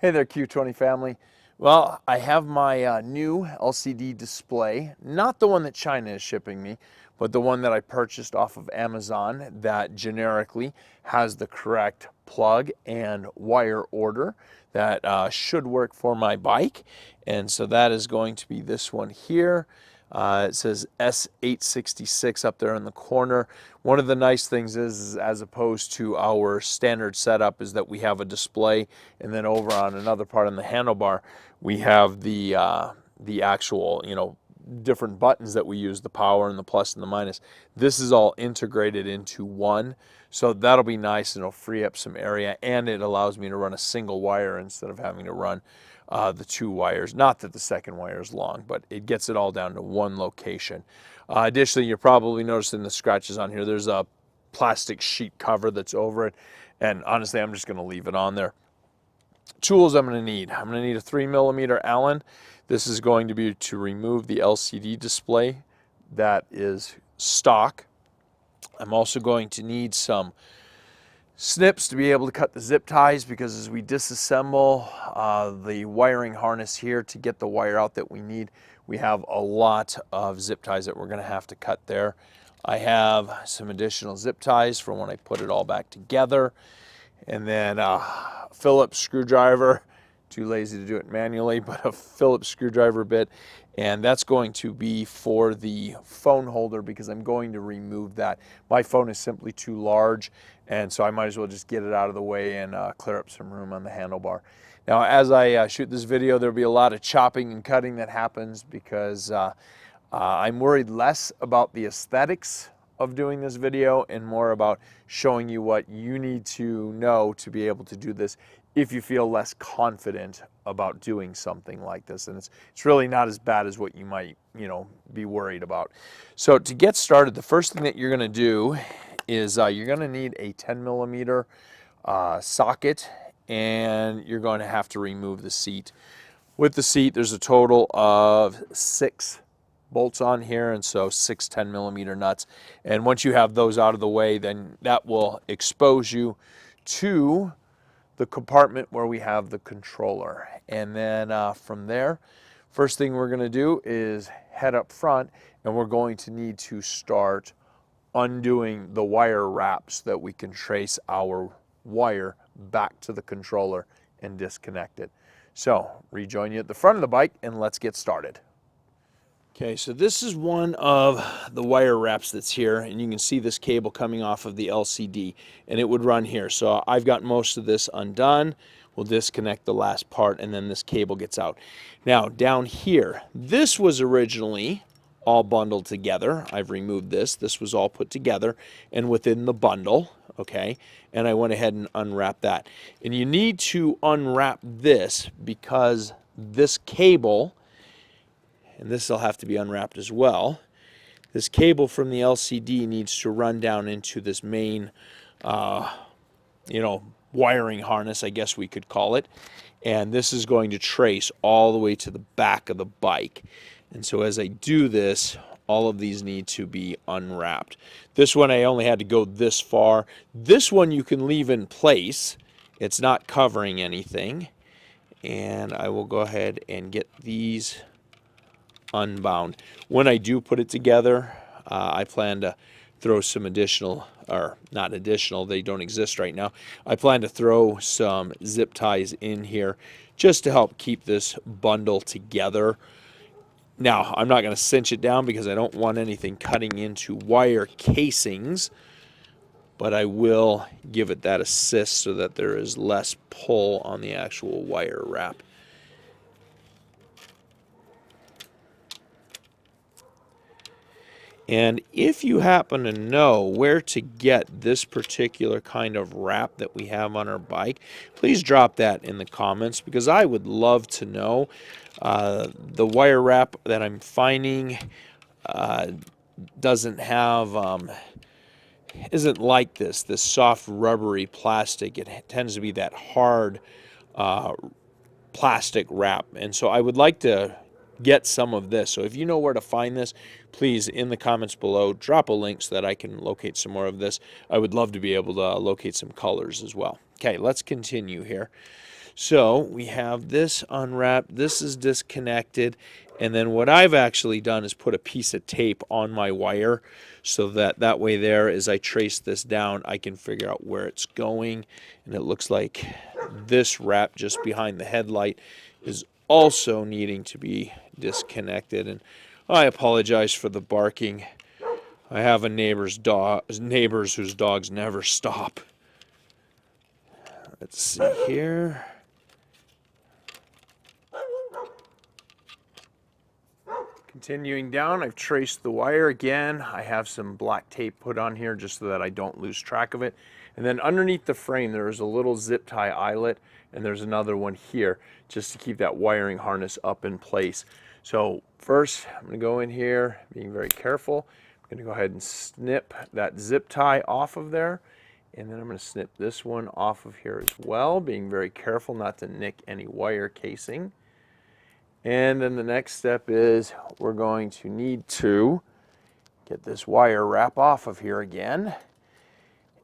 Hey there, Q20 family. Well, I have my new LCD display, not the one that China is shipping me, but the one that I purchased off of Amazon that generically has the correct plug and wire order that should work for my bike. And so that is going to be this one here. It says S866 up there in the corner. One of the nice things is as opposed to our standard setup is that we have a display, and then over on another part on the handlebar we have the actual, different buttons that we use, the power and the plus and the minus. This is all integrated into one, so that'll be nice and it'll free up some area, and it allows me to run a single wire instead of having to run the two wires. Not that the second wire is long, but it gets it all down to one location. Additionally, you're probably noticing the scratches on here. There's a plastic sheet cover that's over it, and honestly, I'm just going to leave it on there. Tools I'm going to need. I'm going to need a 3mm Allen. This is going to be to remove the LCD display that is stock. I'm also going to need some snips to be able to cut the zip ties, because as we disassemble the wiring harness here to get the wire out that we need, we have a lot of zip ties that we're going to have to cut there. I have some additional zip ties for when I put it all back together, and then Phillips screwdriver. Too lazy to do it manually, but a Phillips screwdriver bit, and that's going to be for the phone holder because I'm going to remove that. My phone is simply too large, and so I might as well just get it out of the way and clear up some room on the handlebar. Now, as I shoot this video, there'll be a lot of chopping and cutting that happens because I'm worried less about the aesthetics of doing this video and more about showing you what you need to know to be able to do this if you feel less confident about doing something like this. And it's really not as bad as what you might, be worried about. So to get started, the first thing that you're going to do is you're going to need a 10mm socket, and you're going to have to remove the seat. With the seat, there's a total of 6 bolts on here, and so 6 10mm nuts. And once you have those out of the way, then that will expose you to the compartment where we have the controller. And then from there, first thing we're going to do is head up front, and we're going to need to start undoing the wire wraps so that we can trace our wire back to the controller and disconnect it. So rejoin you at the front of the bike, and let's get started. Okay, so this is one of the wire wraps that's here, and you can see this cable coming off of the LCD, and it would run here. So I've got most of this undone. We'll disconnect the last part, and then this cable gets out. Now, down here, this was originally all bundled together. I've removed this. This was all put together and within the bundle, okay? And I went ahead and unwrapped that. And you need to unwrap this because this cable, and this will have to be unwrapped as well. This cable from the LCD needs to run down into this main, wiring harness, I guess we could call it. And this is going to trace all the way to the back of the bike. And so as I do this, all of these need to be unwrapped. This one I only had to go this far. This one you can leave in place. It's not covering anything. And I will go ahead and get these unbound. When I do put it together, I plan to throw some additional, or not additional, they don't exist right now. I plan to throw some zip ties in here just to help keep this bundle together. Now, I'm not going to cinch it down because I don't want anything cutting into wire casings, but I will give it that assist so that there is less pull on the actual wire wrap. And if you happen to know where to get this particular kind of wrap that we have on our bike, please drop that in the comments because I would love to know. The wire wrap that I'm finding doesn't have, isn't like this soft rubbery plastic. It tends to be that hard plastic wrap. And so I would like to get some of this. So if you know where to find this, please in the comments below drop a link so that I can locate some more of this. I would love to be able to locate some colors as well. Okay, let's continue here. So we have this unwrapped, this is disconnected, and then what I've actually done is put a piece of tape on my wire so that way there, as I trace this down, I can figure out where it's going. And it looks like this wrap just behind the headlight is also needing to be disconnected. And I apologize for the barking. I have a neighbors whose dogs never stop. Let's see here. Continuing down, I've traced the wire again. I have some black tape put on here just so that I don't lose track of it. And then underneath the frame, there is a little zip tie eyelet, and there's another one here just to keep that wiring harness up in place. So first, I'm going to go in here, being very careful. I'm going to go ahead and snip that zip tie off of there. And then I'm going to snip this one off of here as well, being very careful not to nick any wire casing. And then the next step is we're going to need to get this wire wrap off of here again.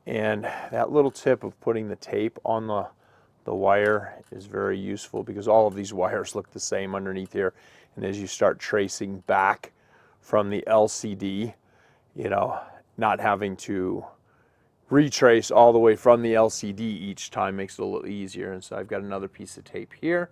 And that little tip of putting the tape on the wire is very useful because all of these wires look the same underneath here. And as you start tracing back from the LCD, you know, not having to retrace all the way from the LCD each time makes it a little easier. And so I've got another piece of tape here.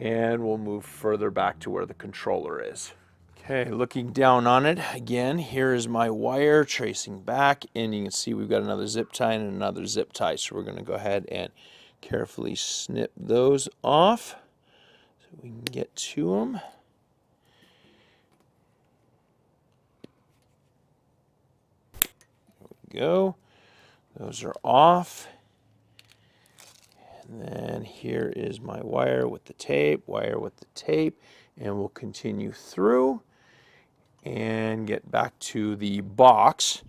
And we'll move further back to where the controller is. Okay, looking down on it, again, here is my wire tracing back, and you can see we've got another zip tie and another zip tie. So we're going to go ahead and carefully snip those off so we can get to them. There we go. Those are off. And then here is my wire with the tape, and we'll continue through and get back to the box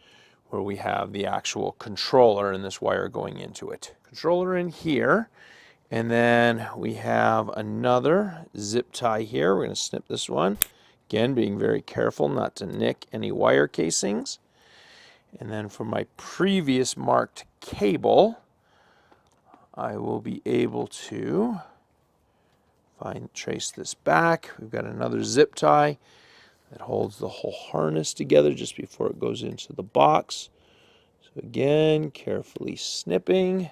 where we have the actual controller and this wire going into it. Controller in here, and then we have another zip tie here. We're going to snip this one. Again, being very careful not to nick any wire casings. And then for my previous marked cable, I will be able to trace this back. We've got another zip tie that holds the whole harness together just before it goes into the box. So again, carefully snipping.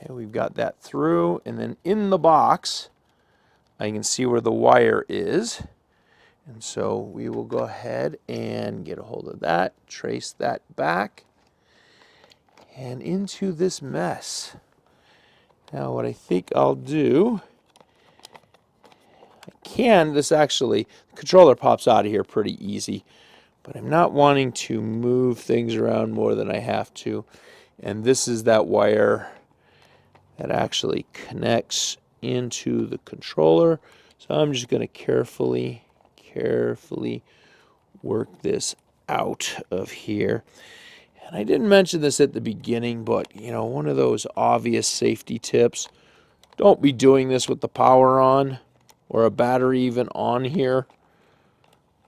Okay, we've got that through. And then in the box, I can see where the wire is. And so we will go ahead and get a hold of that, trace that back, and into this mess. Now what I think I'll do, the controller pops out of here pretty easy, but I'm not wanting to move things around more than I have to. And this is that wire that actually connects into the controller. So I'm just going to carefully work this out of here. And I didn't mention this at the beginning, but you know, one of those obvious safety tips, don't be doing this with the power on or a battery even on here.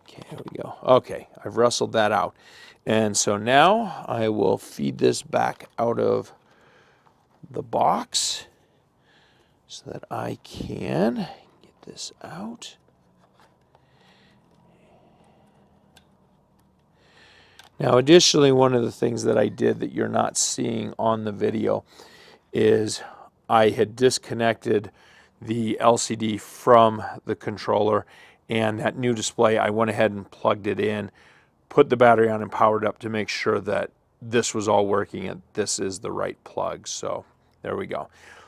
Okay, here we go. Okay, I've wrestled that out. And so now I will feed this back out of the box so that I can get this out. Now, additionally, one of the things that I did that you're not seeing on the video is I had disconnected the LCD from the controller, and that new display, I went ahead and plugged it in, put the battery on and powered up to make sure that this was all working and this is the right plug. So there we go.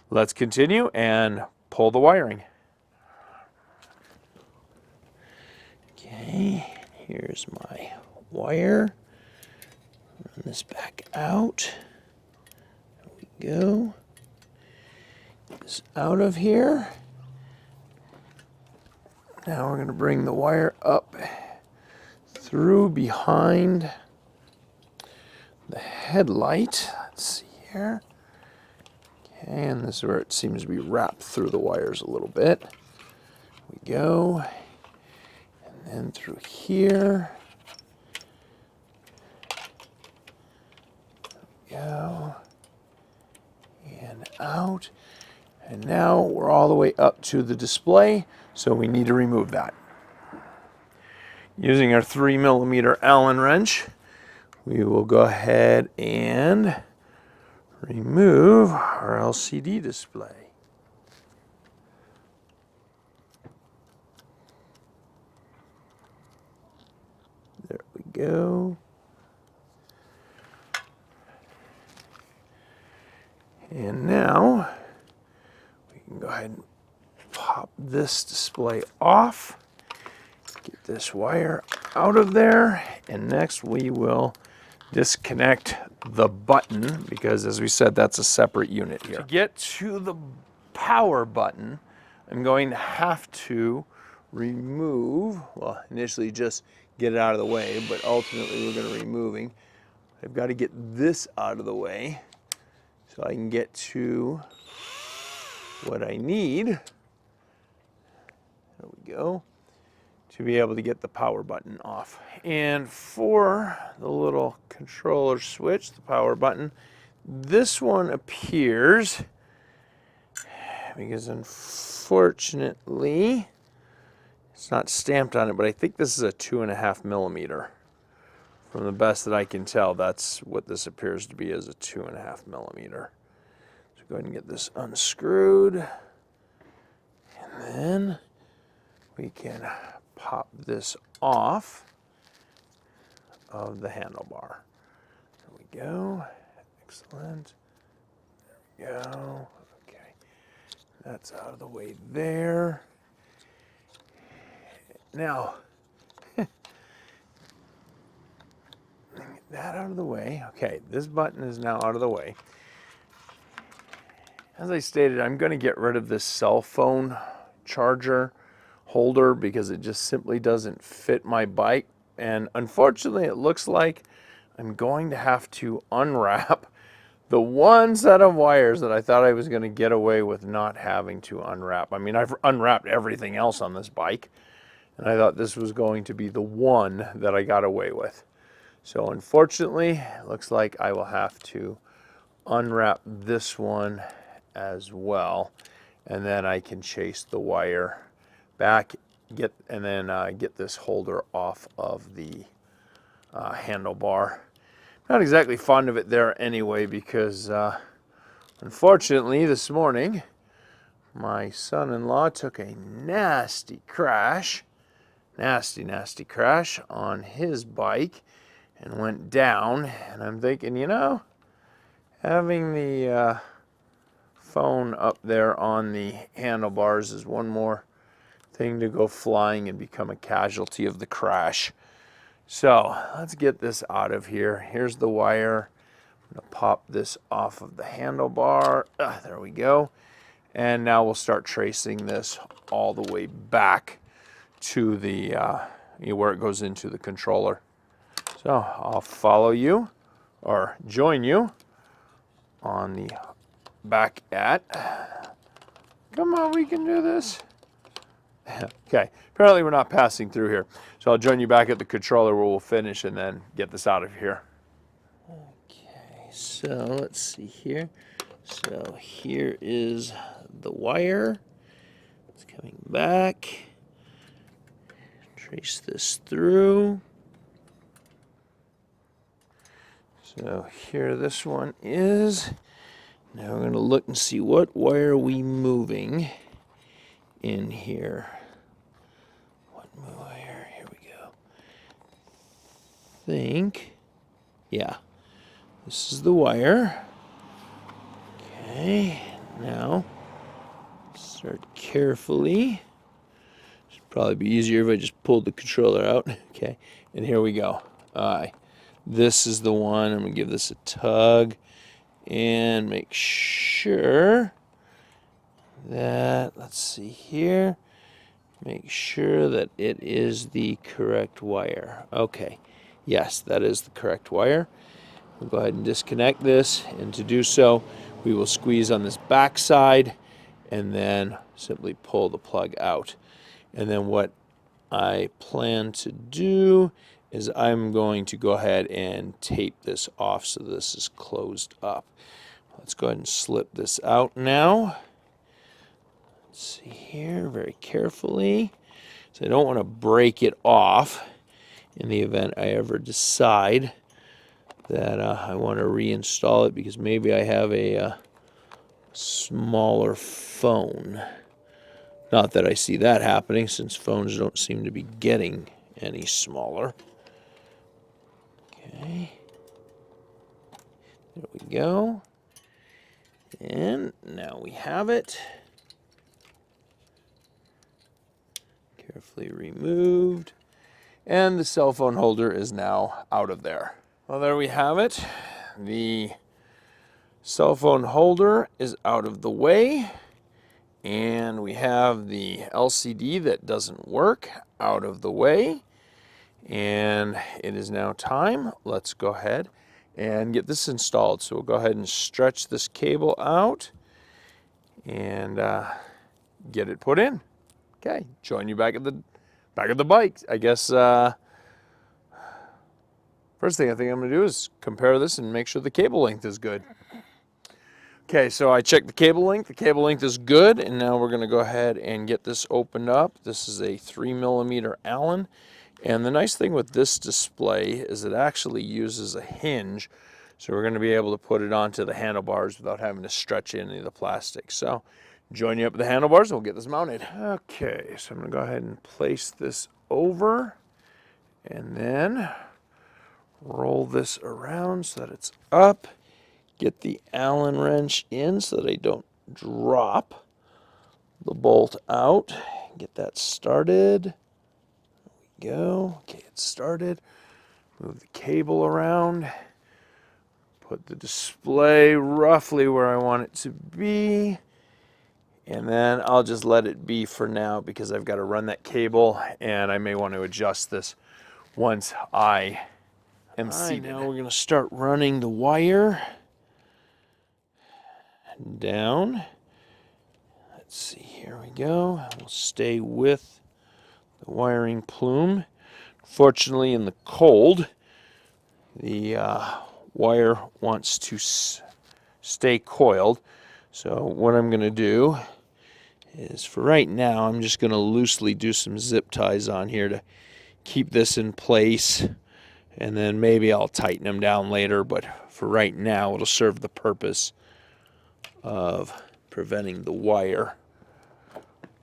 Let's continue and pull the wiring. Okay, here's my wire. Run this back out. There we go. Get this out of here. Now we're going to bring the wire up through behind the headlight. Let's see here. Okay, and this is where it seems to be wrapped through the wires a little bit. There we go. And then through here. Go. And out. And now we're all the way up to the display, so we need to remove that. Using our 3mm Allen wrench, we will go ahead and remove our LCD display. There we go. And now we can go ahead and pop this display off. Get this wire out of there, and next we will disconnect the button, because as we said, that's a separate unit here. To get to the power button, I'm going to have to remove, well, initially just get it out of the way, but ultimately we're going to be removing. I've got to get this out of the way so I can get to what I need. There we go. To be able to get the power button off. And for the little controller switch, the power button, this one appears, because unfortunately it's not stamped on it, but I think this is a 2.5mm. From the best that I can tell, that's what this appears to be, as a 2.5mm. So go ahead and get this unscrewed, and then we can pop this off of the handlebar. There we go. Excellent. There we go. Okay. That's out of the way there. Now, get that out of the way. Okay, this button is now out of the way. As I stated, I'm going to get rid of this cell phone charger holder because it just simply doesn't fit my bike, and unfortunately it looks like I'm going to have to unwrap the one set of wires that I thought I was going to get away with not having to unwrap. I mean, I've unwrapped everything else on this bike, and I thought this was going to be the one that I got away with. So unfortunately, it looks like I will have to unwrap this one as well, and then I can chase the wire back, get this holder off of the handlebar. Not exactly fond of it there anyway, because unfortunately this morning my son-in-law took a nasty crash on his bike and went down, and I'm thinking, you know, having the phone up there on the handlebars is one more thing to go flying and become a casualty of the crash. So let's get this out of here. Here's the wire. I'm going to pop this off of the handlebar. There we go. And now we'll start tracing this all the way back to the where it goes into the controller. So I'll follow you, or join you, on the back at. Come on, we can do this. Okay, apparently we're not passing through here. So I'll join you back at the controller where we'll finish and then get this out of here. Okay, so let's see here. So here is the wire. It's coming back. Trace this through. So here this one is. Now we're going to look and see what wire are we moving in here. What wire? Here we go. Yeah, this is the wire. Okay, now start carefully. Should probably be easier if I just pulled the controller out. Okay, and here we go. This is the one. I'm going to give this a tug and make sure that, let's see here, make sure that it is the correct wire. Okay, yes, that is the correct wire. We'll go ahead and disconnect this, and to do so, we will squeeze on this back side and then simply pull the plug out. And then what I plan to do is I'm going to go ahead and tape this off so this is closed up. Let's go ahead and slip this out now. Let's see here, very carefully. So I don't want to break it off in the event I ever decide that I want to reinstall it, because maybe I have a smaller phone. Not that I see that happening, since phones don't seem to be getting any smaller. Okay. There we go. And now we have it. Carefully removed. And the cell phone holder is now out of there. Well, there we have it. The cell phone holder is out of the way. And we have the LCD that doesn't work out of the way. And it is now time. Let's go ahead and get this installed. So we'll go ahead and stretch this cable out and get it put in. Okay, join you back at the bike. I guess first thing I think I'm gonna do is compare this and make sure the cable length is good. Okay, so I checked the cable length. The cable length is good, and now we're gonna go ahead and get this opened up. This is a 3mm Allen, and the nice thing with this display is it actually uses a hinge, so we're gonna be able to put it onto the handlebars without having to stretch any of the plastic. So join you up with the handlebars and we'll get this mounted. Okay, so I'm gonna go ahead and place this over and then roll this around so that it's up. Get the Allen wrench in so that I don't drop the bolt out. Get that started. There we go. Okay, it's started. Move the cable around. Put the display roughly where I want it to be. And then I'll just let it be for now because I've got to run that cable and I may want to adjust this once I am seated. Now we're going to start running the wire down. Let's see, here we go. We'll stay with the wiring plume. Fortunately, in the cold, the wire wants to stay coiled. So what I'm going to do is, for right now, I'm just going to loosely do some zip ties on here to keep this in place, and then maybe I'll tighten them down later, but for right now it'll serve the purpose of preventing the wire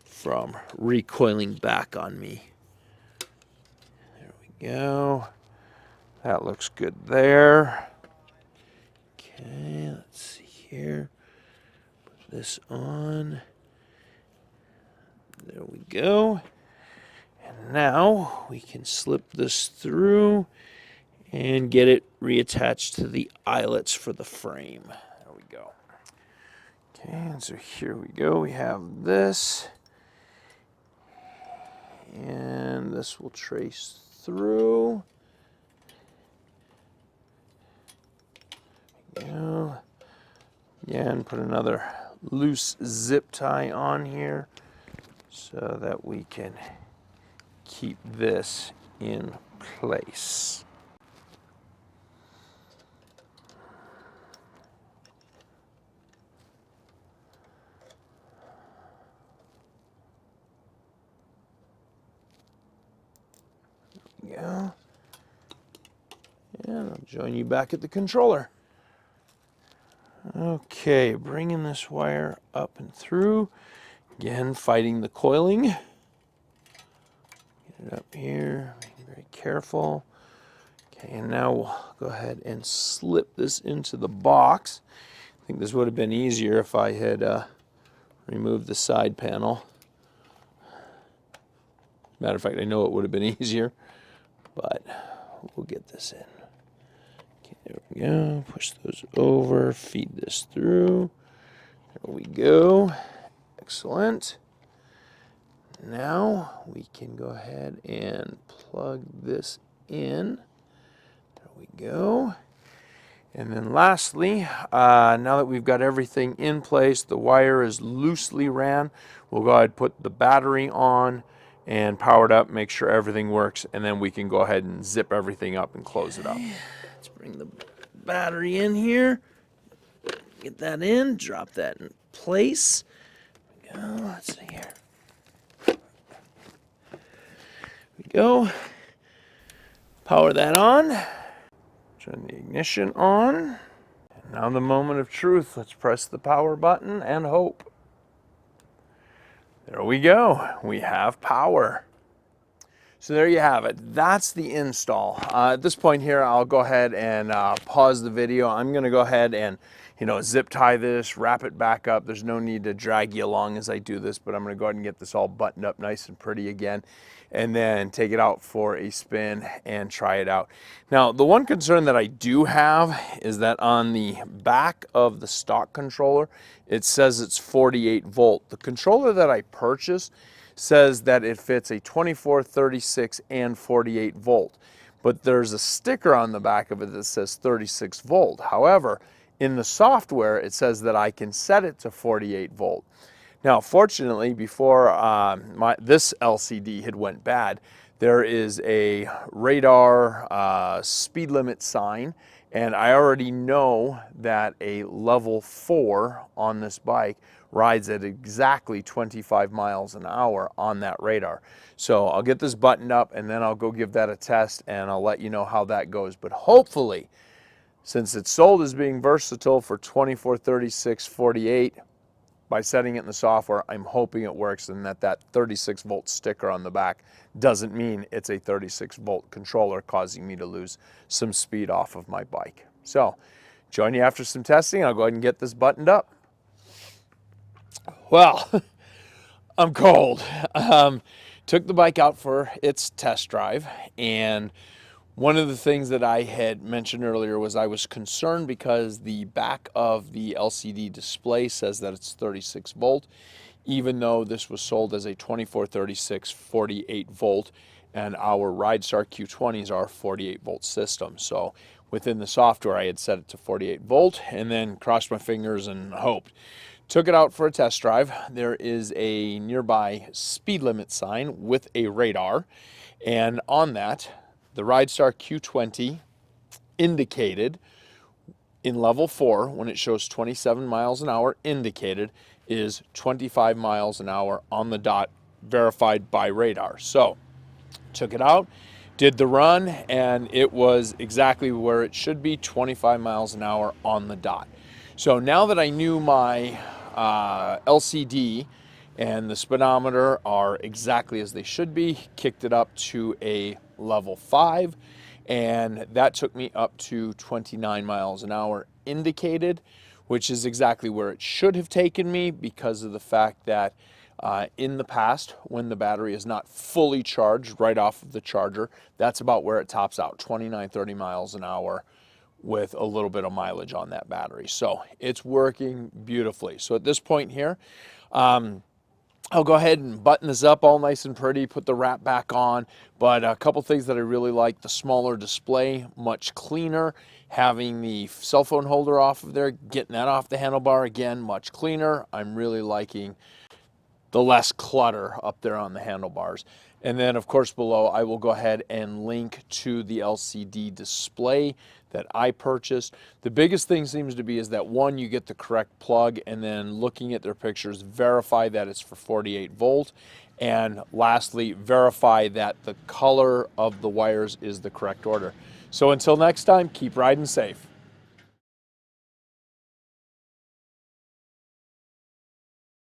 from recoiling back on me. There we go. That looks good there. Okay, let's see here. Put this on. There we go. And now we can slip this through and get it reattached to the eyelets for the frame. There we go. Okay, and so here we go. We have this. And this will trace through. There we go. Again, put another loose zip tie on here so that we can keep this in place. There we go. And I'll join you back at the controller. Okay, bringing this wire up and through. Again, fighting the coiling. Get it up here, being very careful. Okay, and now we'll go ahead and slip this into the box. I think this would have been easier if I had removed the side panel. Matter of fact, I know it would have been easier, but we'll get this in. Okay, there we go. Push those over, feed this through. There we go. Excellent. Now we can go ahead and plug this in. There we go. And then lastly, now that we've got everything in place, the wire is loosely ran, we'll go ahead and put the battery on and power it up, make sure everything works, and then we can go ahead and zip everything up and close it up. Let's bring the battery in here. Get that in, drop that in place. Let's see here. We go. Power that on. Turn the ignition on. And now the moment of truth. Let's press the power button and hope. There we go. We have power. So there you have it. That's the install. At this point here, I'll go ahead and pause the video. I'm going to go ahead and, zip tie this, wrap it back up. There's no need to drag you along as I do this, but I'm going to go ahead and get this all buttoned up nice and pretty again, and then take it out for a spin and try it out. Now, the one concern that I do have is that on the back of the stock controller, it says it's 48 volt. The controller that I purchased says that it fits a 24, 36, and 48 volt. But there's a sticker on the back of it that says 36 volt. However, in the software, it says that I can set it to 48 volt. Now, fortunately, before this LCD had went bad, there is a radar speed limit sign, and I already know that a level 4 on this bike rides at exactly 25 miles an hour on that radar. So I'll get this buttoned up and then I'll go give that a test and I'll let you know how that goes. But hopefully, since it's sold as being versatile for 24, 36, 48, by setting it in the software, I'm hoping it works and that 36 volt sticker on the back doesn't mean it's a 36 volt controller causing me to lose some speed off of my bike. So, join you after some testing. I'll go ahead and get this buttoned up. Well, I'm cold. Took the bike out for its test drive, and one of the things that I had mentioned earlier was I was concerned because the back of the LCD display says that it's 36 volt, even though this was sold as a 24, 36, 48 volt, and our Ridstar Q20s are 48 volt system. So within the software, I had set it to 48 volt and then crossed my fingers and hoped. Took it out for a test drive. There is a nearby speed limit sign with a radar, and on that, the Ridstar Q20 indicated in level 4, when it shows 27 miles an hour indicated, is 25 miles an hour on the dot, verified by radar. So, took it out, did the run, and it was exactly where it should be, 25 miles an hour on the dot. So now that I knew my LCD and the speedometer are exactly as they should be, kicked it up to a level 5, and that took me up to 29 miles an hour indicated, which is exactly where it should have taken me because of the fact that in the past, when the battery is not fully charged right off of the charger, that's about where it tops out, 29, 30 miles an hour with a little bit of mileage on that battery. So it's working beautifully. So at this point here, I'll go ahead and button this up all nice and pretty, put the wrap back on, but a couple things that I really like: the smaller display, much cleaner, having the cell phone holder off of there, getting that off the handlebar, again, much cleaner. I'm really liking the less clutter up there on the handlebars. And then, of course, below, I will go ahead and link to the LCD display that I purchased. The biggest thing seems to be is that, one, you get the correct plug, and then looking at their pictures, verify that it's for 48 volt. And lastly, verify that the color of the wires is the correct order. So until next time, keep riding safe.